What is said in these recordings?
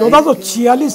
1446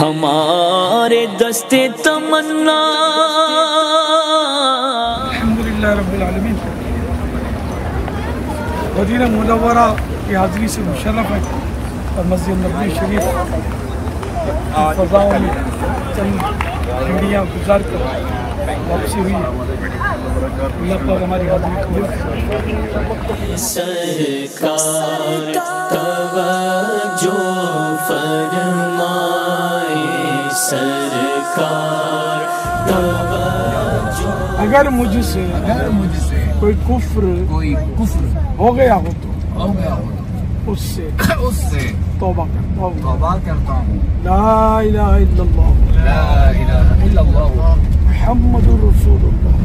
ہمارے دستے تمنا. الحمدللہ رب العالمین. مدینہ منورہ کی حاضری سے مشرف ہے اور مسجد نبوی شریف فضاؤں میں چند گھڑیاں گزار کر واپسی ہوئی. اللہ پاک ہماری حاضری قبول کرے. سرکار توجہ فرمائے، سرکار توجہ. اگر مجھ سے کوئی کفر ہو گیا ہو تو اس سے توبہ کرتا ہوں. لا الہ الا اللہ محمد رسول اللہ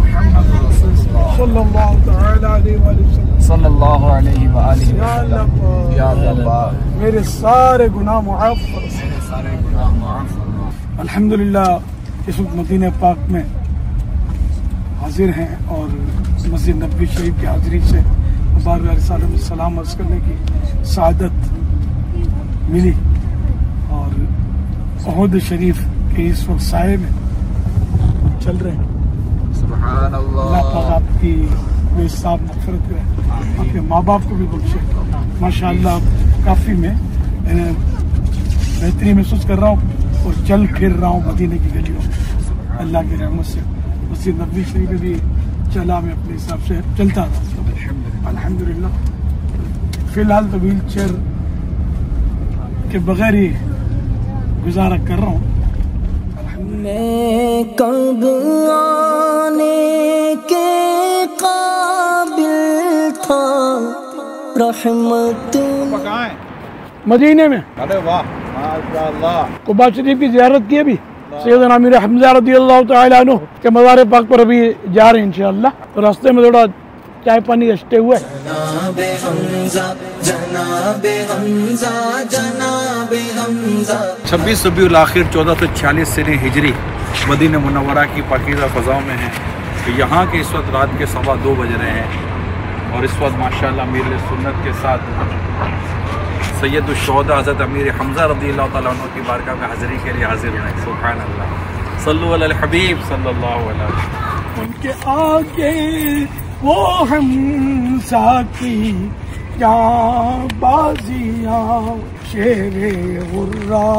صلی اللہ تعالی علیہ وآلہ وسلم. صلی اللہ علیہ وآلہ یا اللہ وسلم. یا اللہ میرے سارے گناہ معاف فرما. سارے گناہ معاف فرما. الحمدللہ اس وقت مدینہ پاک میں حاضر ہیں اور مسجد نبوی شریف کی حاضری سے بارگاہ رسالت میں سلام عرض کرنے کی سعادت ملی اور احد شریف کے اس وقت سائے میں چل رہے ہیں. سبحان اللہ اللہ. پاک آپ کی بے حساب مغفرت کرے، آپ کے ماں باپ کو بھی بخشے. ماشاءاللہ کافی میں بہتری محسوس کر رہا ہوں اور چل پھر رہا ہوں مدینے کی گلیوں میں اللہ کی رحمت سے. مسجد نبوی شریف میں بھی چلا میں اپنے حساب سے چلتا رہا الحمدللہ. فی الحال تو ویل چیئر کے بغیر ہی گزارا کر رہا ہوں. میں کب آنے کے قابل تھا رحمت. مدینے میں ارے واہ ماشاء اللہ. قباء شریف کی زیارت کی ابھی سیدنا امیر حمزہ رضی اللہ تعالیٰ عنہ کے مزار پاک پر ابھی جا رہے ہیں انشاءاللہ. تو راستے میں تھوڑا چائے پانی رچتے ہوئے. جناب حمزہ جناب حمزہ جناب حمزہ. 26 ربیع الاخر 1446 سنہ ہجری مدینہ منورہ کی پاکیزہ فضاؤں میں ہیں. یہاں کے اس وقت رات کے 2:15 بج رہے ہیں اور اس وقت ماشاءاللہ امیر سنت کے ساتھ سید الشہداء حضرت امیر حمزہ رضی اللہ تعالیٰ عنہ کی بارگاہ میں حاضری کے لیے حاضر ہیں. سبحان اللہ. صلو علی الحبیب صلی اللہ علیہ وسلم. ان کے آگے وہ حمزہ کی جاں بازیاں شیر غرا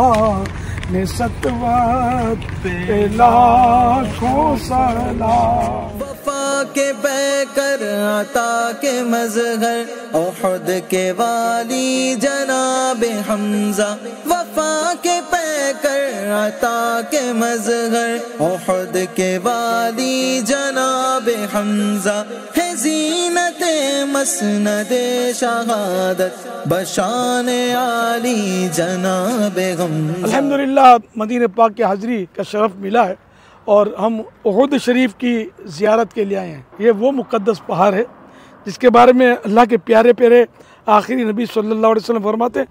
نے ستوت پہ لاکھوں سلام. وفا کے پیکر عطا کے مظہر احد کے والی جناب حمزہ. وفا کے پیکر عطا کے مظہر احد کے والی جناب حمزہ. ہے زینت مسند شہادت بشان عالی جناب حمزہ. الحمدللہ مدینہ پاک کی حاضری کا شرف ملا ہے اور ہم احد شریف کی زیارت کے لیے آئے ہیں. یہ وہ مقدس پہاڑ ہے جس کے بارے میں اللہ کے پیارے پیارے آخری نبی صلی اللہ علیہ وسلم فرماتے ہیں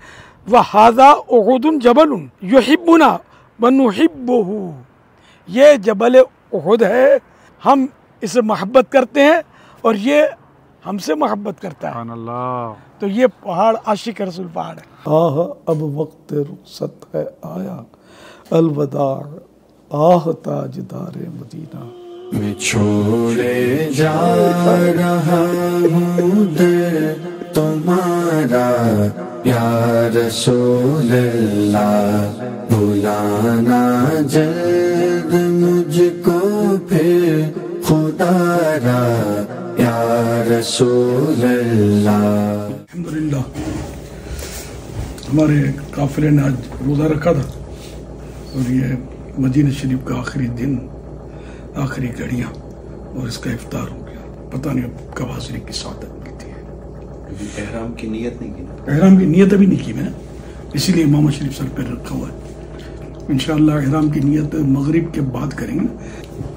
وَهَذَا أُحُدٌ جَبَلٌ يُحِبُّنَا وَنُحِبُّهُ. یہ جبل احد ہے، ہم اسے محبت کرتے ہیں اور یہ ہم سے محبت کرتا ہے. سبحان اللہ. تو یہ پہاڑ عاشق رسول پہاڑ ہے. اب وقت رخصت ہے آیا الوداع آہ تاجدار مدینہ. میں چھوڑے جا رہا ہوں در تمہارا یا رسول اللہ. بلانا جلد مجھ کو پھر خدا را یا رسول اللہ. الحمدللہ ہمارے قافلے نے آج روزہ رکھا تھا اور یہ مدینہ شریف کا آخری دن، آخری گھڑیاں اور اس کا افطار ہو گیا. پتہ نہیں اب کب حاضری کی سعادت ملتی ہے. احرام کی نیت نہیں کی نا. احرام کی نیت ابھی نہیں کی میں نے، اسی لیے امامہ شریف سر پہ رکھا ہوا ہے. انشاءاللہ احرام کی نیت مغرب کے بعد کریں گے،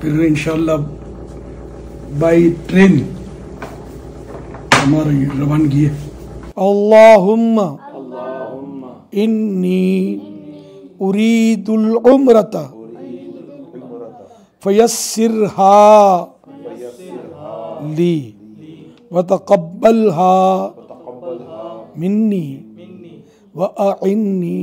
پھر انشاءاللہ بائی ٹرین ہماری روانگی ہے. اللہم انی ارید العمرۃ فیسرها لی وتقبلها منی واعنی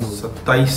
27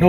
9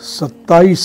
27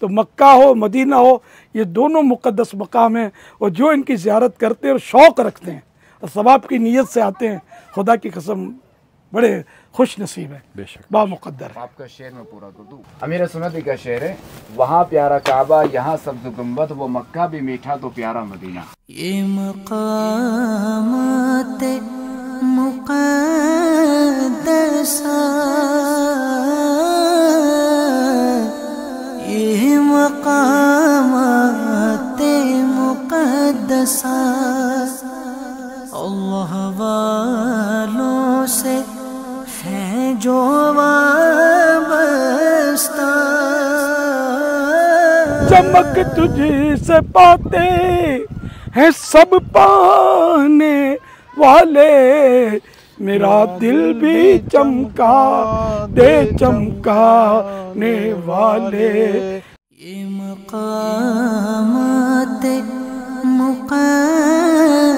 تو مکہ ہو مدینہ ہو یہ دونوں مقدس مقام ہیں، اور جو ان کی زیارت کرتے ہیں اور شوق رکھتے ہیں اور ثواب کی نیت سے آتے ہیں، خدا کی قسم بڑے خوش نصیب ہیں، بے شک با مقدر ہے۔ آپ کا شعر میں پورا کر دوں۔ امیر سنتی کا شعر ہے، وہاں پیارا کعبہ یہاں سبز گنبد، وہ مکہ بھی میٹھا تو پیارا مدینہ۔ یہ مقامات مقدسہ، یہ مقامات مقدسہ اللہ والوں سے ہیں جو وابستہ، چمک تجھ سے پاتے ہیں سب پانے والے، میرا دل بھی چمکا دے چمکانے والے۔ یہ مقامات مقدسہ۔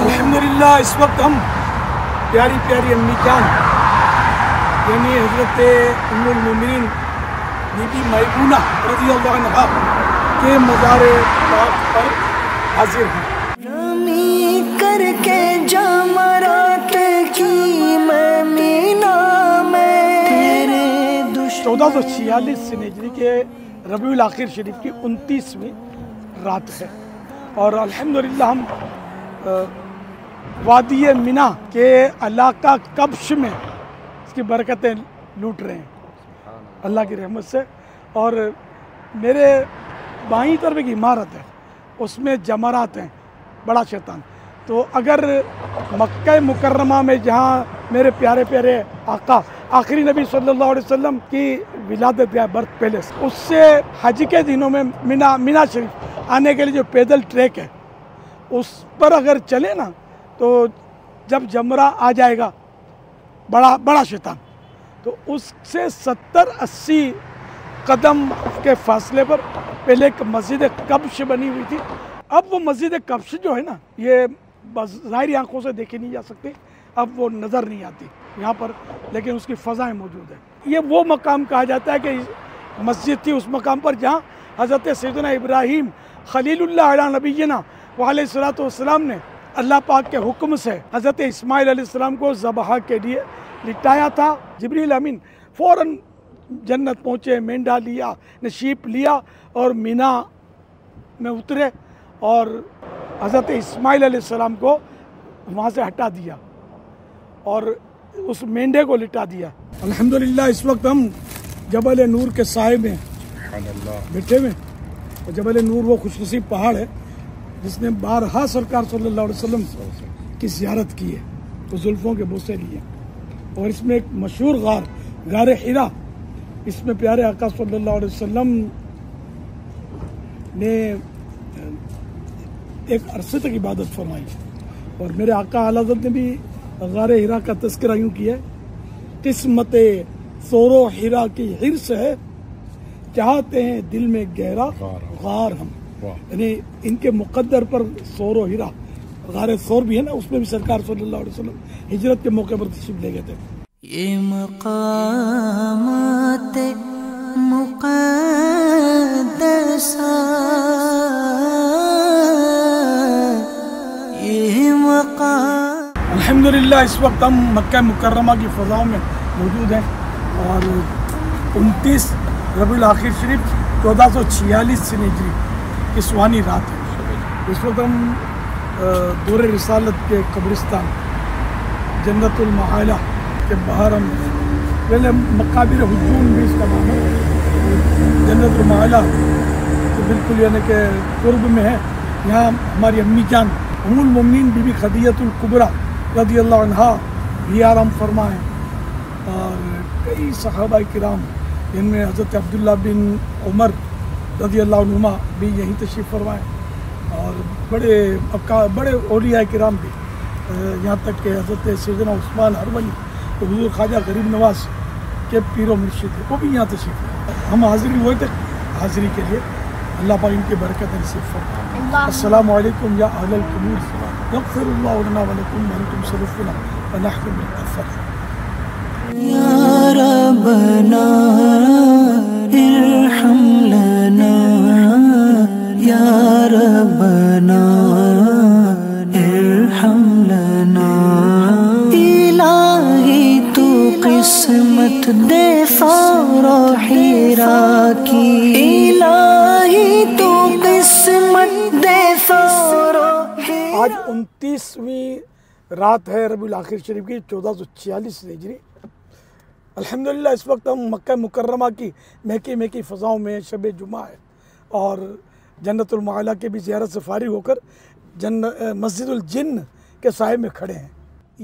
الحمدللہ اس وقت ہم پیاری پیاری امی جان یعنی حضرت ام المومنین بی بی میمونہ رضی اللہ عنہا کے مزار پاک پر حاضر ہیں۔ رمی کر کے جمرات کی میں مینا میں تیرے 1446 سن ہجری کے ربیع الاخر شریف کی 29ویں رات ہے، اور الحمدللہ ہم وادی منی کے علاقہ کبش میں اس کی برکتیں لوٹ رہے ہیں اللہ کی رحمت سے۔ اور میرے بائیں طرف ایک عمارت ہے، اس میں جمرات ہیں، بڑا شیطان۔ تو اگر مکہ مکرمہ میں جہاں میرے پیارے پیارے آقا آخری نبی صلی اللہ علیہ وسلم کی ولادت یا برتھ پیلس، اس سے حج کے دنوں میں منی شریف آنے کے لیے جو پیدل ٹریک ہے اس پر اگر چلے نا تو جب جمرہ آ جائے گا بڑا شیطان، تو اس سے 70-80 قدم کے فاصلے پر پہلے ایک مسجد کبش بنی ہوئی تھی۔ اب وہ مسجد کبش جو ہے نا یہ ظاہری آنکھوں سے دیکھی نہیں جا سکتی، اب وہ نظر نہیں آتی یہاں پر، لیکن اس کی فضائیں موجود ہیں۔ یہ وہ مقام کہا جاتا ہے کہ مسجد تھی اس مقام پر جہاں حضرت سیدنا ابراہیم خلیل اللہ علیہ نبینا علیہ الصلوۃ والسلام نے اللہ پاک کے حکم سے حضرت اسماعیل علیہ السلام کو ذبح کے لیے لٹایا تھا۔ جبریل امین فوراً جنت پہنچے، مینڈا لیا، نشیب لیا اور منی میں اترے اور حضرت اسماعیل علیہ السلام کو وہاں سے ہٹا دیا اور اس مینڈے کو لٹا دیا۔ الحمدللہ اس وقت ہم جبل نور کے سائے میں بیٹھے ہوئے، اور جبل نور وہ خوش نصیب پہاڑ ہے جس نے بارہا سرکار صلی اللہ علیہ وسلم کی زیارت کی ہے، تو زلفوں کے بوسے لیے، اور اس میں ایک مشہور غار حرا، اس میں پیارے آقا صلی اللہ علیہ وسلم نے ایک عرصے تک عبادت فرمائی، اور میرے آقا اعلی حضرت نے بھی غار حرا کا تذکرہ یوں کیا ہے، قسمت سور و حرا کی حرص ہے، چاہتے ہیں دل میں گہرا غار ہم، یعنی ان کے مقدر پر سور و حرا، غار سور بھی ہے نا، اس میں بھی سرکار صلی اللہ علیہ وسلم ہجرت کے موقع پر تشریف لے گئے تھے۔ یہ مقامات مقدسہ، یہ مقام۔ الحمدللہ اس وقت ہم مکہ مکرمہ کی فضاؤں میں موجود ہیں، اور 29 ربیع الاخر شریف 1446 سن ہجری کی سوانی رات ہے۔ اس وقت ہم دور رسالت کے قبرستان جنت المعالی کے باہر ہم پہلے مقابر ہجون بھی اس کا نام ہے، جنت المعالی تو بالکل یعنی کہ قرب میں ہے۔ یہاں ہماری امی جان ام المومنین بی بی خدیجہ الکبریٰ رضی اللہ عنہا بھی آرام فرما ہیں، اور کئی صحابہ کرام جن میں حضرت عبداللہ بن عمر رضی اللہ عنہما بھی یہیں تشریف فرمائے، اور بڑے اولیاء کرام بھی، یہاں تک کہ حضرت سیدنا عثمان ہرولی حضور خواجہ غریب نواز کے پیر و مرشد ہے، وہ بھی یہاں تشریف فرمائے۔ ہم حاضری ہوئے تھے حاضری کے لیے، اللہ پاک ان کی برکت نصیب فرمائے۔ السلام علیکم یا اہل القبور، یغفر اللہ لنا ولکم وانتم سلفنا ونحن من الافضل۔ ربنا ارحم لنا یا ربنا ارحم لنا الہی تو قسمت دے ثور و حرا کی الہی تو قسمت دے ثور و حرا آج 29ویں رات ہے ربیع الاخر شریف کی 1446 ہجری. الحمدللہ اس وقت ہم مکہ مکرمہ کی مہکی فضاؤں میں شب جمعہ ہے اور جنت المعلیٰ کے بھی زیارت سے فارغ ہو کر مسجد الجن کے سائے میں کھڑے ہیں.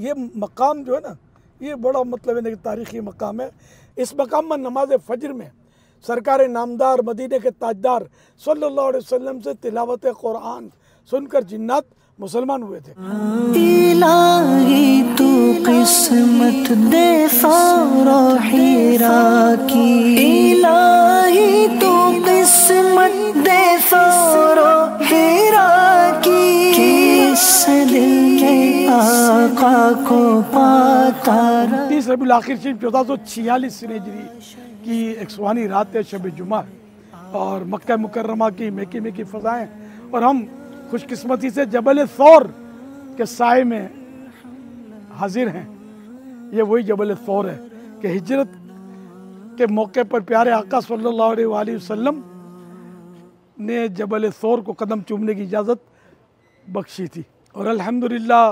یہ مقام جو ہے نا یہ بڑا مطلب ہے کہ تاریخی مقام ہے. اس مقام میں نماز فجر میں سرکار نامدار مدینہ کے تاجدار صلی اللہ علیہ وسلم سے تلاوت قرآن سن کر جنات مسلمان ہوئے تھے. الہی تو قسمت دے ثور و حرا کی الہی تو قسمت دے ثور و حرا کی کس دل کے آقا کو پاتا 30 ربیع الاخر شریف 1446 ہجری کی 100واں رات ہے شب جمعہ اور مکہ مکرمہ کی مہکی فضائیں اور ہم خوش قسمتی سے جبل ثور کے سائے میں حاضر ہیں. یہ وہی جبل ثور ہے کہ ہجرت کے موقع پر پیارے آقا صلی اللہ علیہ وآلہ وسلم نے جبل ثور کو قدم چومنے کی اجازت بخشی تھی اور الحمدللہ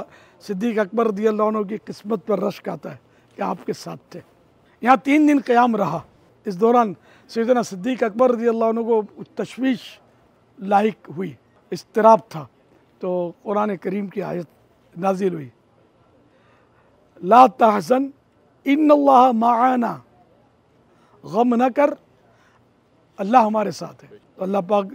صدیق اکبر رضی اللہ عنہ کی قسمت پر رشک آتا ہے کہ آپ کے ساتھ تھے. یہاں 3 دن قیام رہا. اس دوران سیدنا صدیق اکبر رضی اللہ عنہ کو تشویش لاحق ہوئی، اضطراب تھا تو قرآن کریم کی آیت نازل ہوئی لا تحزن ان اللہ معانا، غم نہ کر اللہ ہمارے ساتھ ہے. تو اللہ پاک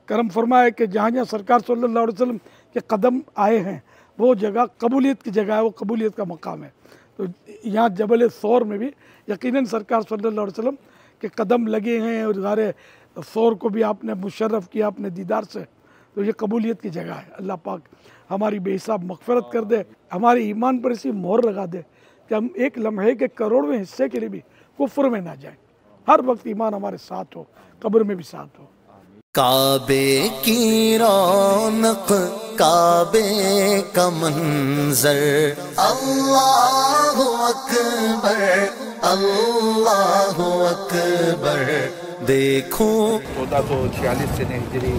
کرم فرمائے کہ جہاں جہاں سرکار صلی اللہ علیہ وسلم کے قدم آئے ہیں وہ جگہ قبولیت کی جگہ ہے، وہ قبولیت کا مقام ہے. تو یہاں جبل ثور میں بھی یقیناً سرکار صلی اللہ علیہ وسلم کے قدم لگے ہیں اور غار ثور کو بھی آپ نے مشرف کیا اپنے دیدار سے. تو یہ قبولیت کی جگہ ہے. اللہ پاک ہماری بے حساب مغفرت کر دے، ہمارے ایمان پر ایسی مہر لگا دے کہ ہم ایک لمحے کے کروڑویں حصے کے لیے بھی کفر میں نہ جائیں. ہر وقت ایمان ہمارے ساتھ ہو، قبر میں بھی ساتھ ہو. کعبے کی رونق کعبے کا منظر اللہ اکبر اللہ اکبر دیکھو. 1446 سے ہجری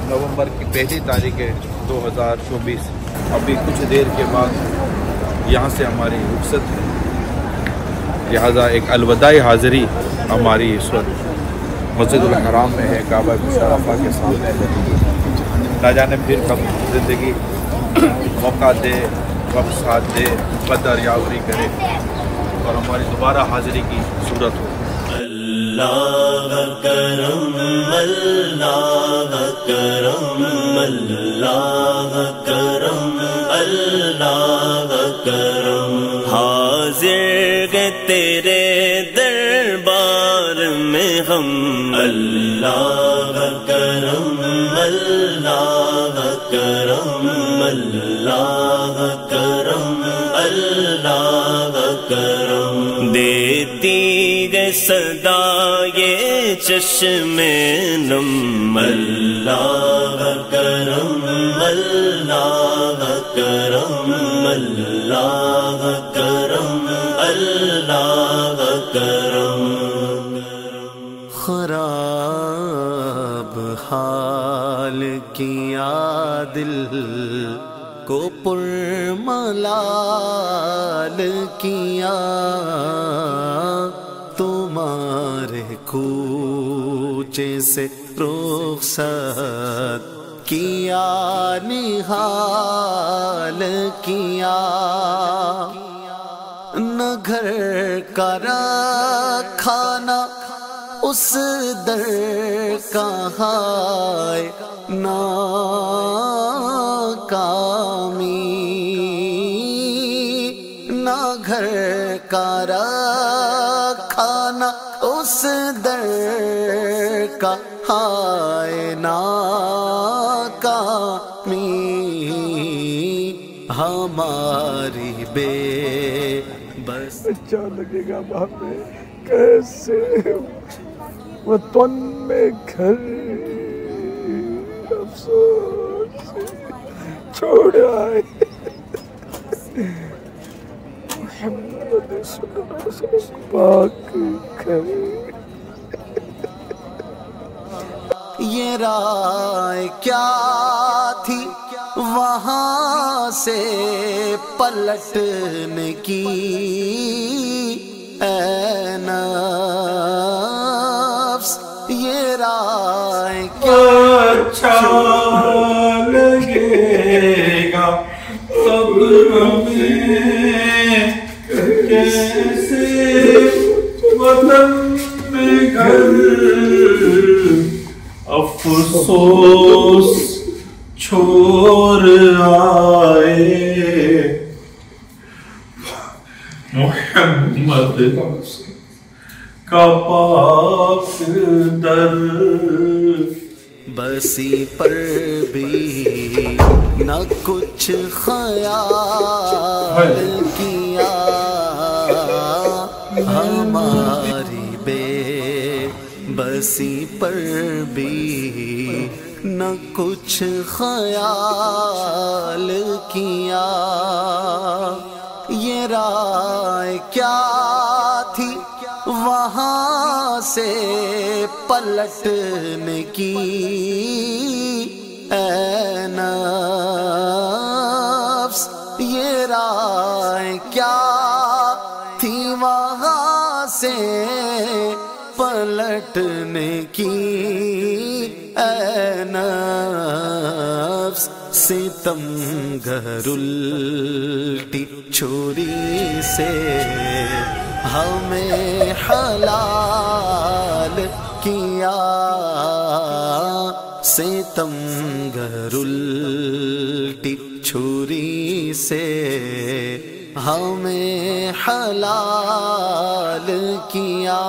نومبر کی پہلی تاریخ ہے 2024. ابھی کچھ دیر کے بعد یہاں سے ہماری رخصت ہے، لہٰذا ایک الوداعی حاضری ہماری اس وقت مسجد الحرام میں ہے، کعبہ مشرفہ کے سامنے ہے. نہ جانے پھر کب زندگی موقع دے، وقت ساتھ دے، قدر یاوری کرے اور ہماری دوبارہ حاضری کی صورت ہو. اللہ کرم اللہ کرم اللہ کرم اللہ کرم حاضر گئے تیرے دربار میں ہم اللہ کرم اللہ کرم اللہ کرم اللہ کرم دیتی گئے صدا یہ چشم نم اللہ کرم اللہ کرم اللہ کرم اللہ کرم خراب حال کیا دل کو پرملال کیا تمہارے کوچے سے رخصت کیا نہال کیا نہ گھر کا کھانا اس در کا ہائے ناکامی نہ گھر کا کھانا اس در کا ہائے ناکامی ہماری بے بس اچھا لگے گا وہاں پہ کیسے وطن میں گھر افسوس سے چھوڑا ہے محمد صلی اللہ علیہ وسلم پاک گھر. یہ رائے کیا تھی وہاں سے پلٹنے کی اے نفس, یہ رائے کیا اچھا لگے گا قبر میں کیسے وطن میں گھر افسوس چھوڑ آئے محمد کا پاک در. بسی پر بھی نہ کچھ خیال کیا, ہماری بے بسی پر بھی نہ کچھ خیال کیا. یہ رائے کیا تھی وہاں سے پلٹنے کی اے نفس, یہ رائے کیا تھی وہاں سے پلٹنے کی اے نفس. ستم گر الٹی چھری سے ہمیں حلال کیا, ستم گر الٹی چھری سے ہمیں حلال کیا.